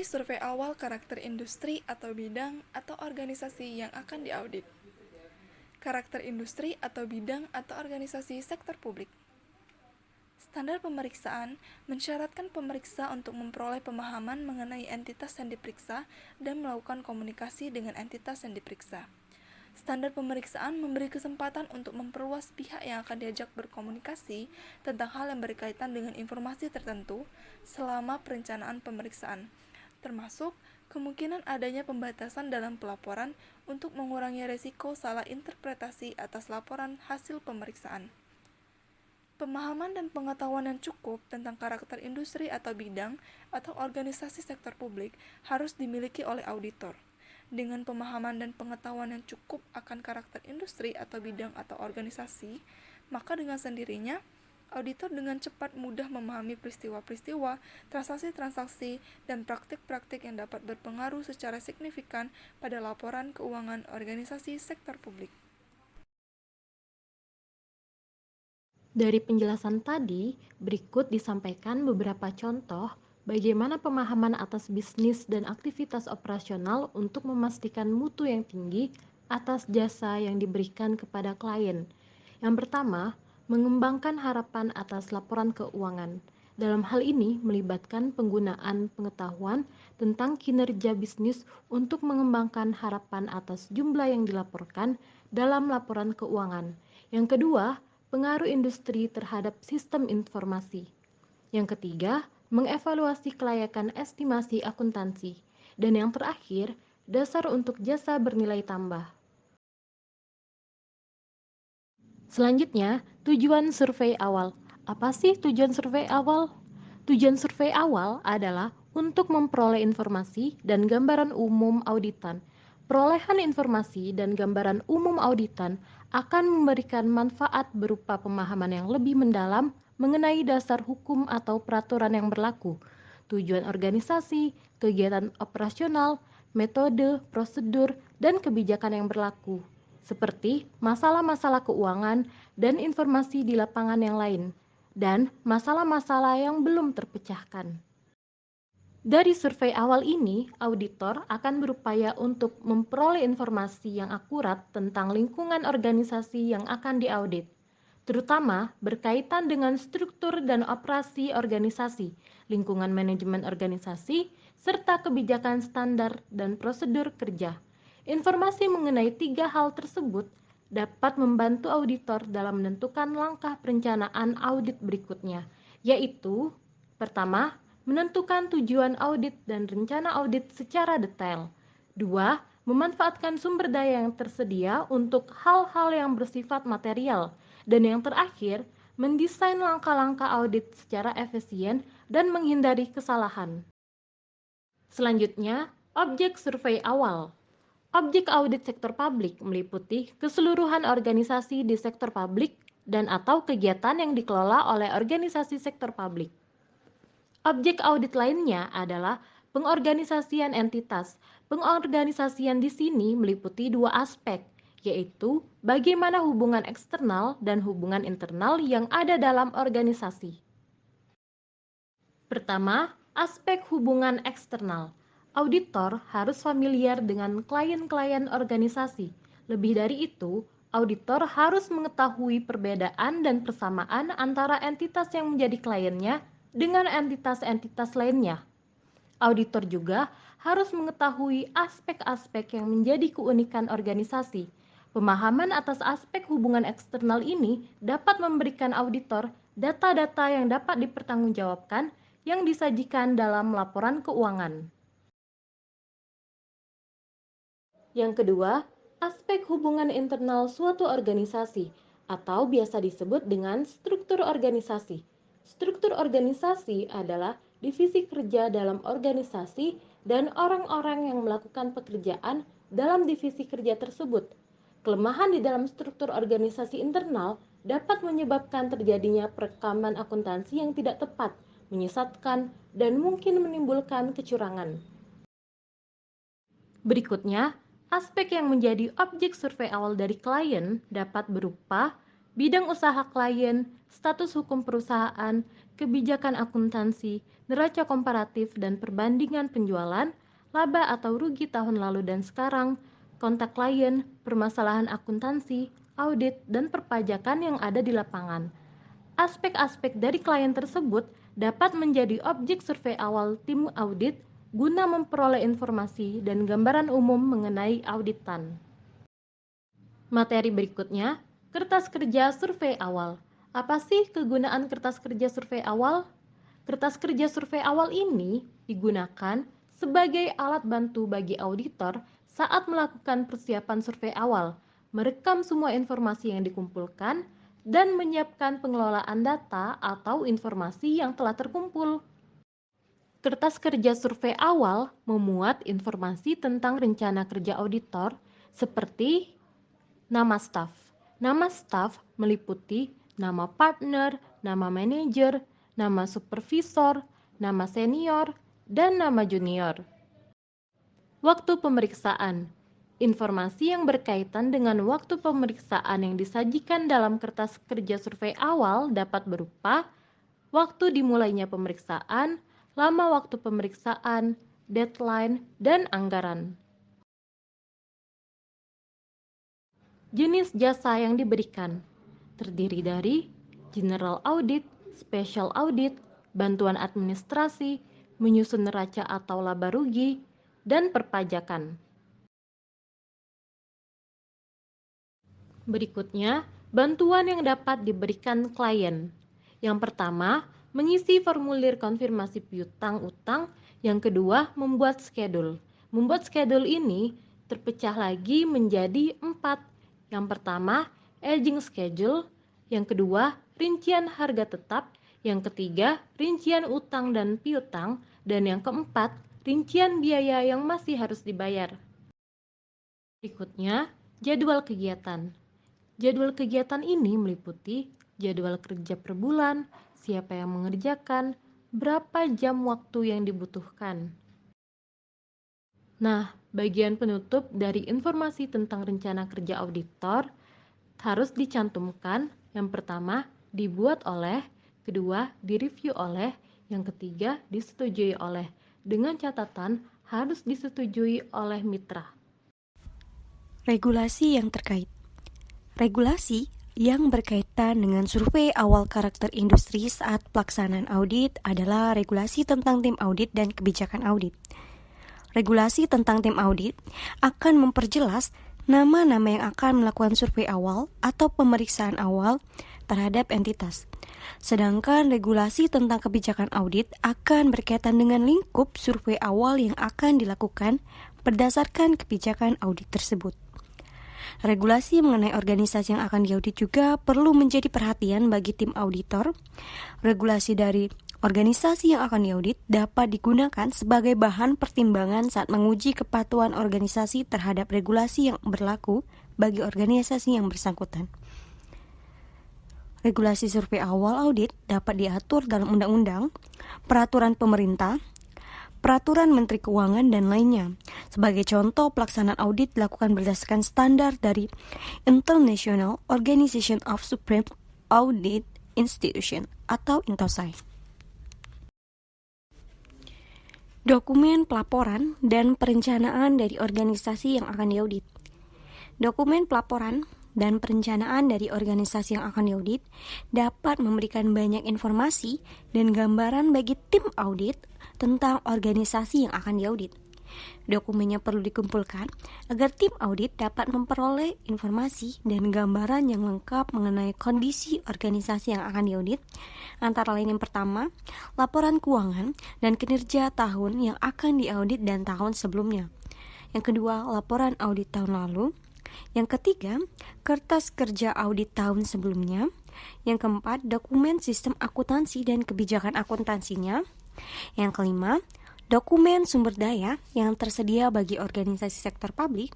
Mengenai survei awal karakter industri atau bidang atau organisasi yang akan diaudit. Karakter industri atau bidang atau organisasi sektor publik. Standar pemeriksaan mensyaratkan pemeriksa untuk memperoleh pemahaman mengenai entitas yang diperiksa dan melakukan komunikasi dengan entitas yang diperiksa. Standar pemeriksaan memberi kesempatan untuk memperluas pihak yang akan diajak berkomunikasi tentang hal yang berkaitan dengan informasi tertentu selama perencanaan pemeriksaan, termasuk kemungkinan adanya pembatasan dalam pelaporan untuk mengurangi risiko salah interpretasi atas laporan hasil pemeriksaan. Pemahaman dan pengetahuan yang cukup tentang karakter industri atau bidang atau organisasi sektor publik harus dimiliki oleh auditor. Dengan pemahaman dan pengetahuan yang cukup akan karakter industri atau bidang atau organisasi, maka dengan sendirinya, auditor dengan cepat mudah memahami peristiwa-peristiwa, transaksi-transaksi, dan praktik-praktik yang dapat berpengaruh secara signifikan pada laporan keuangan organisasi sektor publik. Dari penjelasan tadi, berikut disampaikan beberapa contoh bagaimana pemahaman atas bisnis dan aktivitas operasional untuk memastikan mutu yang tinggi atas jasa yang diberikan kepada klien. Yang pertama, mengembangkan harapan atas laporan keuangan. Dalam hal ini melibatkan penggunaan pengetahuan tentang kinerja bisnis untuk mengembangkan harapan atas jumlah yang dilaporkan dalam laporan keuangan. Yang kedua, pengaruh industri terhadap sistem informasi. Yang ketiga, mengevaluasi kelayakan estimasi akuntansi. Dan yang terakhir, dasar untuk jasa bernilai tambah. Selanjutnya, tujuan survei awal. Apa sih tujuan survei awal? Tujuan survei awal adalah untuk memperoleh informasi dan gambaran umum auditan. Perolehan informasi dan gambaran umum auditan akan memberikan manfaat berupa pemahaman yang lebih mendalam mengenai dasar hukum atau peraturan yang berlaku, tujuan organisasi, kegiatan operasional, metode, prosedur, dan kebijakan yang berlaku, seperti masalah-masalah keuangan dan informasi di lapangan yang lain, dan masalah-masalah yang belum terpecahkan. Dari survei awal ini, auditor akan berupaya untuk memperoleh informasi yang akurat tentang lingkungan organisasi yang akan diaudit, terutama berkaitan dengan struktur dan operasi organisasi, lingkungan manajemen organisasi, serta kebijakan standar dan prosedur kerja. Informasi mengenai 3 hal tersebut dapat membantu auditor dalam menentukan langkah perencanaan audit berikutnya, yaitu pertama, menentukan tujuan audit dan rencana audit secara detail. 2. Memanfaatkan sumber daya yang tersedia untuk hal-hal yang bersifat material. Dan yang terakhir, mendesain langkah-langkah audit secara efisien dan menghindari kesalahan. Selanjutnya, objek survei awal. Objek audit sektor publik meliputi keseluruhan organisasi di sektor publik dan atau kegiatan yang dikelola oleh organisasi sektor publik. Objek audit lainnya adalah pengorganisasian entitas. Pengorganisasian di sini meliputi 2 aspek, yaitu bagaimana hubungan eksternal dan hubungan internal yang ada dalam organisasi. Pertama, aspek hubungan eksternal. Auditor harus familiar dengan klien-klien organisasi. Lebih dari itu, auditor harus mengetahui perbedaan dan persamaan antara entitas yang menjadi kliennya dengan entitas-entitas lainnya. Auditor juga harus mengetahui aspek-aspek yang menjadi keunikan organisasi. Pemahaman atas aspek hubungan eksternal ini dapat memberikan auditor data-data yang dapat dipertanggungjawabkan yang disajikan dalam laporan keuangan. Yang kedua, aspek hubungan internal suatu organisasi atau biasa disebut dengan struktur organisasi. Struktur organisasi adalah divisi kerja dalam organisasi dan orang-orang yang melakukan pekerjaan dalam divisi kerja tersebut. Kelemahan di dalam struktur organisasi internal dapat menyebabkan terjadinya perekaman akuntansi yang tidak tepat, menyesatkan, dan mungkin menimbulkan kecurangan. Berikutnya, aspek yang menjadi objek survei awal dari klien dapat berupa bidang usaha klien, status hukum perusahaan, kebijakan akuntansi, neraca komparatif dan perbandingan penjualan, laba atau rugi tahun lalu dan sekarang, kontak klien, permasalahan akuntansi, audit, dan perpajakan yang ada di lapangan. Aspek-aspek dari klien tersebut dapat menjadi objek survei awal tim audit guna memperoleh informasi dan gambaran umum mengenai auditan. Materi berikutnya, kertas kerja survei awal. Apa sih kegunaan kertas kerja survei awal? Kertas kerja survei awal ini digunakan sebagai alat bantu bagi auditor saat melakukan persiapan survei awal, merekam semua informasi yang dikumpulkan, dan menyiapkan pengelolaan data atau informasi yang telah terkumpul. Kertas kerja survei awal memuat informasi tentang rencana kerja auditor seperti nama staf. Nama staf meliputi nama partner, nama manajer, nama supervisor, nama senior, dan nama junior. Waktu pemeriksaan. Informasi yang berkaitan dengan waktu pemeriksaan yang disajikan dalam kertas kerja survei awal dapat berupa waktu dimulainya pemeriksaan, lama waktu pemeriksaan, deadline, dan anggaran. Jenis jasa yang diberikan terdiri dari general audit, special audit, bantuan administrasi, menyusun neraca atau laba rugi, dan perpajakan. Berikutnya, bantuan yang dapat diberikan klien. Yang pertama, mengisi formulir konfirmasi piutang utang. Yang kedua, membuat schedule. Membuat schedule ini terpecah lagi menjadi 4. Yang pertama, aging schedule. Yang kedua, rincian harga tetap. Yang ketiga, rincian utang dan piutang. Dan yang keempat, rincian biaya yang masih harus dibayar. Berikutnya, jadwal kegiatan. Jadwal kegiatan ini meliputi jadwal kerja per bulan, siapa yang mengerjakan, berapa jam waktu yang dibutuhkan. Nah, bagian penutup dari informasi tentang rencana kerja auditor harus dicantumkan. Yang pertama, dibuat oleh, kedua, direview oleh, yang ketiga, disetujui oleh. Dengan catatan harus disetujui oleh mitra. Regulasi yang terkait. Regulasi yang berkaitan dengan survei awal karakter industri saat pelaksanaan audit adalah regulasi tentang tim audit dan kebijakan audit. Regulasi tentang tim audit akan memperjelas nama-nama yang akan melakukan survei awal atau pemeriksaan awal terhadap entitas. Sedangkan regulasi tentang kebijakan audit akan berkaitan dengan lingkup survei awal yang akan dilakukan berdasarkan kebijakan audit tersebut. Regulasi mengenai organisasi yang akan diaudit juga perlu menjadi perhatian bagi tim auditor. Regulasi dari organisasi yang akan diaudit dapat digunakan sebagai bahan pertimbangan saat menguji kepatuhan organisasi terhadap regulasi yang berlaku bagi organisasi yang bersangkutan. Regulasi survei awal audit dapat diatur dalam undang-undang, peraturan pemerintah, peraturan Menteri Keuangan, dan lainnya. Sebagai contoh, pelaksanaan audit dilakukan berdasarkan standar dari International Organization of Supreme Audit Institution atau INTOSAI. Dokumen pelaporan dan perencanaan dari organisasi yang akan diaudit. Dokumen pelaporan dan perencanaan dari organisasi yang akan diaudit dapat memberikan banyak informasi dan gambaran bagi tim audit tentang organisasi yang akan diaudit. Dokumennya perlu dikumpulkan agar tim audit dapat memperoleh informasi dan gambaran yang lengkap mengenai kondisi organisasi yang akan diaudit, antara lain yang pertama, laporan keuangan dan kinerja tahun yang akan diaudit dan tahun sebelumnya. Yang kedua, laporan audit tahun lalu. Yang ketiga, kertas kerja audit tahun sebelumnya. Yang keempat, dokumen sistem akuntansi dan kebijakan akuntansinya. Yang kelima, dokumen sumber daya yang tersedia bagi organisasi sektor publik.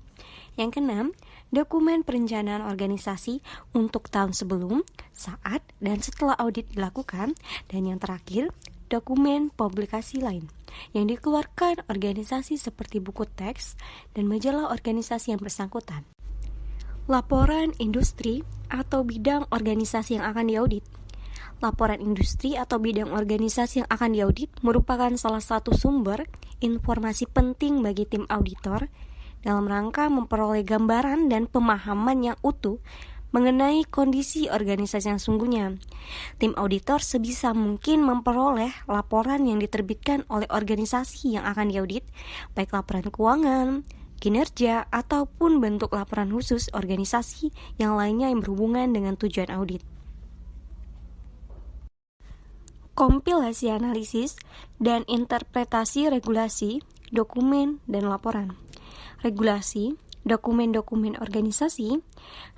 Yang keenam, dokumen perencanaan organisasi untuk tahun sebelum, saat, dan setelah audit dilakukan. Dan yang terakhir, dokumen publikasi lain yang dikeluarkan organisasi seperti buku teks dan majalah organisasi yang bersangkutan. Laporan industri atau bidang organisasi yang akan diaudit. Laporan industri atau bidang organisasi yang akan diaudit merupakan salah satu sumber informasi penting bagi tim auditor dalam rangka memperoleh gambaran dan pemahaman yang utuh mengenai kondisi organisasi yang sungguhnya. Tim auditor sebisa mungkin memperoleh laporan yang diterbitkan oleh organisasi yang akan diaudit, baik laporan keuangan, kinerja, ataupun bentuk laporan khusus organisasi yang lainnya yang berhubungan dengan tujuan audit. Kompilasi analisis dan interpretasi regulasi, dokumen, dan laporan. Regulasi, dokumen-dokumen organisasi,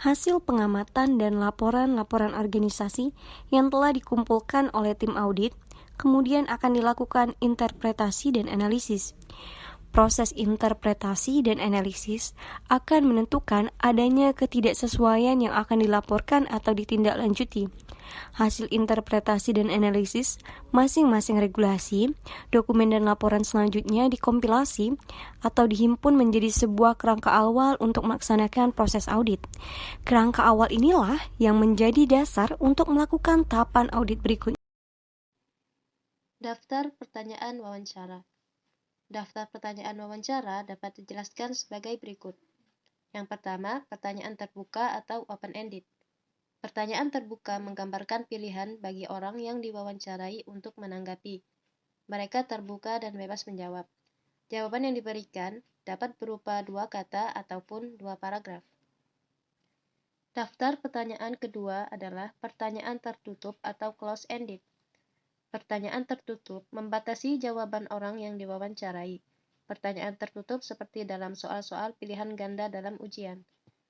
hasil pengamatan dan laporan-laporan organisasi yang telah dikumpulkan oleh tim audit, kemudian akan dilakukan interpretasi dan analisis. Proses interpretasi dan analisis akan menentukan adanya ketidaksesuaian yang akan dilaporkan atau ditindaklanjuti. Hasil interpretasi dan analisis masing-masing regulasi, dokumen dan laporan selanjutnya dikompilasi atau dihimpun menjadi sebuah kerangka awal untuk melaksanakan proses audit. Kerangka awal inilah yang menjadi dasar untuk melakukan tahapan audit berikutnya. Daftar pertanyaan wawancara. Daftar pertanyaan wawancara dapat dijelaskan sebagai berikut. Yang pertama, pertanyaan terbuka atau open-ended. Pertanyaan terbuka menggambarkan pilihan bagi orang yang diwawancarai untuk menanggapi. Mereka terbuka dan bebas menjawab. Jawaban yang diberikan dapat berupa 2 kata ataupun 2 paragraf. Daftar pertanyaan kedua adalah pertanyaan tertutup atau close-ended. Pertanyaan tertutup membatasi jawaban orang yang diwawancarai. Pertanyaan tertutup seperti dalam soal-soal pilihan ganda dalam ujian.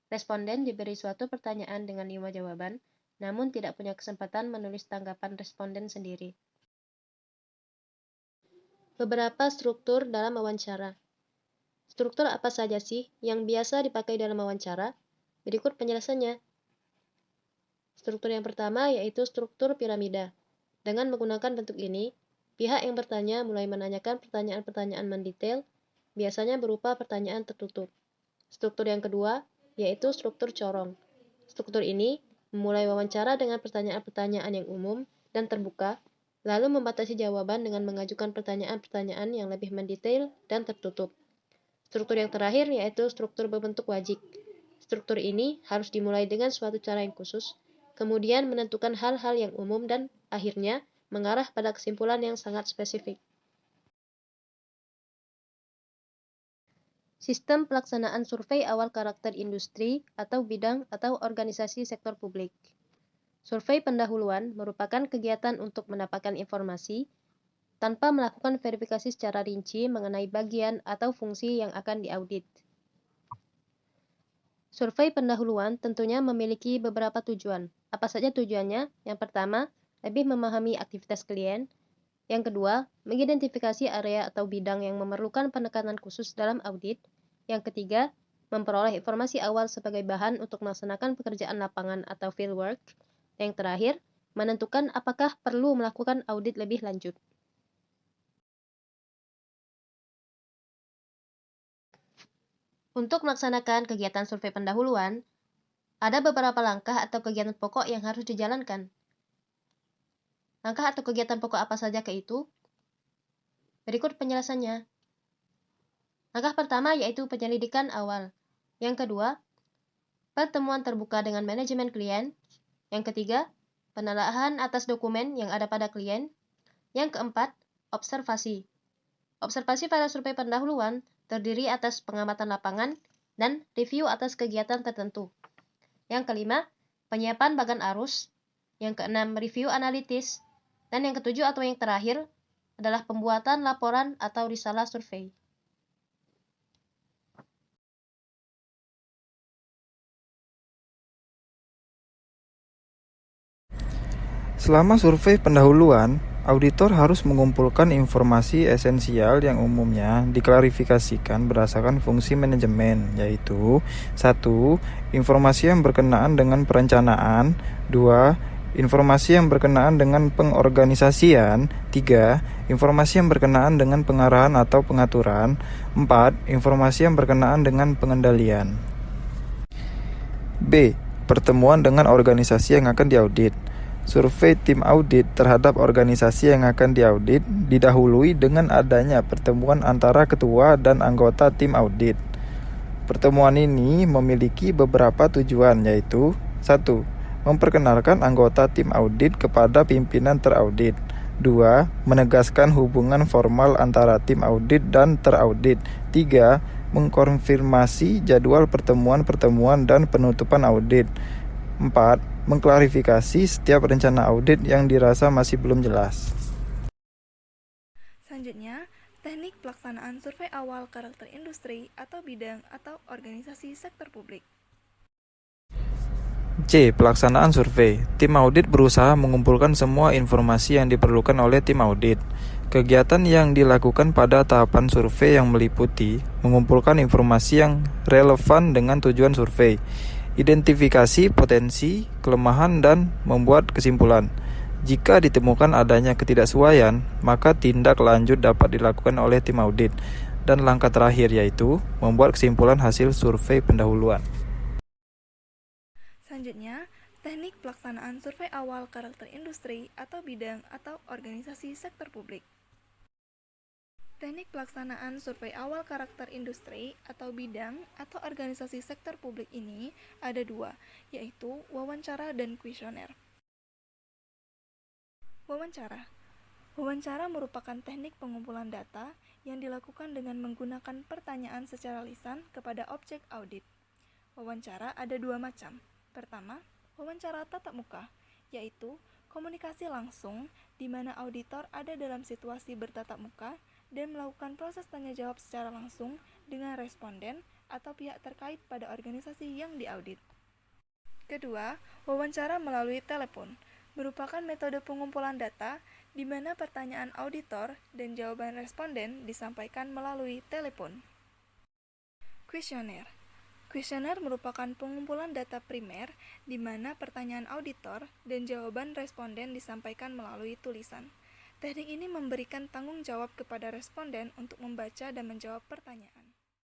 Responden diberi suatu pertanyaan dengan 5 jawaban, namun tidak punya kesempatan menulis tanggapan responden sendiri. Beberapa struktur dalam wawancara. Struktur apa saja sih yang biasa dipakai dalam wawancara? Berikut penjelasannya. Struktur yang pertama yaitu struktur piramida. Dengan menggunakan bentuk ini, pihak yang bertanya mulai menanyakan pertanyaan-pertanyaan mendetail, biasanya berupa pertanyaan tertutup. Struktur yang kedua yaitu struktur corong. Struktur ini memulai wawancara dengan pertanyaan-pertanyaan yang umum dan terbuka, lalu membatasi jawaban dengan mengajukan pertanyaan-pertanyaan yang lebih mendetail dan tertutup. Struktur yang terakhir yaitu struktur berbentuk wajik. Struktur ini harus dimulai dengan suatu cara yang khusus, kemudian menentukan hal-hal yang umum dan akhirnya mengarah pada kesimpulan yang sangat spesifik. Sistem pelaksanaan survei awal karakter industri atau bidang atau organisasi sektor publik. Survei pendahuluan merupakan kegiatan untuk mendapatkan informasi tanpa melakukan verifikasi secara rinci mengenai bagian atau fungsi yang akan diaudit. Survei pendahuluan tentunya memiliki beberapa tujuan. Apa saja tujuannya? Yang pertama, lebih memahami aktivitas klien. Yang kedua, mengidentifikasi area atau bidang yang memerlukan penekanan khusus dalam audit. Yang ketiga, memperoleh informasi awal sebagai bahan untuk melaksanakan pekerjaan lapangan atau fieldwork. Yang terakhir, menentukan apakah perlu melakukan audit lebih lanjut. Untuk melaksanakan kegiatan survei pendahuluan, ada beberapa langkah atau kegiatan pokok yang harus dijalankan. Langkah atau kegiatan pokok apa saja itu? Berikut penjelasannya. Langkah pertama yaitu penyelidikan awal. Yang kedua, pertemuan terbuka dengan manajemen klien. Yang ketiga, penelaahan atas dokumen yang ada pada klien. Yang keempat, observasi. Observasi pada survei pendahuluan terdiri atas pengamatan lapangan dan review atas kegiatan tertentu. Yang kelima, penyiapan bagan arus. Yang keenam, review analitis. Dan yang ketujuh atau yang terakhir adalah pembuatan laporan atau risalah survei. Selama survei pendahuluan, auditor harus mengumpulkan informasi esensial yang umumnya diklarifikasikan berdasarkan fungsi manajemen, yaitu 1. Informasi yang berkenaan dengan perencanaan, 2. Informasi yang berkenaan dengan pengorganisasian, 3. Informasi yang berkenaan dengan pengarahan atau pengaturan, 4. Informasi yang berkenaan dengan pengendalian. B. pertemuan dengan organisasi yang akan diaudit. Survei tim audit terhadap organisasi yang akan diaudit didahului dengan adanya pertemuan antara ketua dan anggota tim audit. Pertemuan ini memiliki beberapa tujuan, yaitu 1. Memperkenalkan anggota tim audit kepada pimpinan teraudit. 2. Menegaskan hubungan formal antara tim audit dan teraudit. 3. Mengkonfirmasi jadwal pertemuan-pertemuan dan penutupan audit. 4. Mengklarifikasi setiap rencana audit yang dirasa masih belum jelas. Selanjutnya, teknik pelaksanaan survei awal karakter industri atau bidang atau organisasi sektor publik. C. Pelaksanaan survei. Tim audit berusaha mengumpulkan semua informasi yang diperlukan oleh tim audit. Kegiatan yang dilakukan pada tahapan survei yang meliputi mengumpulkan informasi yang relevan dengan tujuan survei, identifikasi potensi, kelemahan, dan membuat kesimpulan. Jika ditemukan adanya ketidaksesuaian, maka tindak lanjut dapat dilakukan oleh tim audit. Dan langkah terakhir yaitu membuat kesimpulan hasil survei pendahuluan. Selanjutnya, teknik pelaksanaan survei awal karakter industri atau bidang atau organisasi sektor publik. Teknik pelaksanaan survei awal karakter industri atau bidang atau organisasi sektor publik ini ada dua, yaitu wawancara dan kuesioner. Wawancara. Wawancara merupakan teknik pengumpulan data yang dilakukan dengan menggunakan pertanyaan secara lisan kepada objek audit. Wawancara ada dua macam. Pertama, wawancara tatap muka, yaitu komunikasi langsung di mana auditor ada dalam situasi bertatap muka dan melakukan proses tanya jawab secara langsung dengan responden atau pihak terkait pada organisasi yang diaudit. Kedua, wawancara melalui telepon merupakan metode pengumpulan data di mana pertanyaan auditor dan jawaban responden disampaikan melalui telepon. Kuesioner. Kuesioner merupakan pengumpulan data primer di mana pertanyaan auditor dan jawaban responden disampaikan melalui tulisan. Teknik ini memberikan tanggung jawab kepada responden untuk membaca dan menjawab pertanyaan.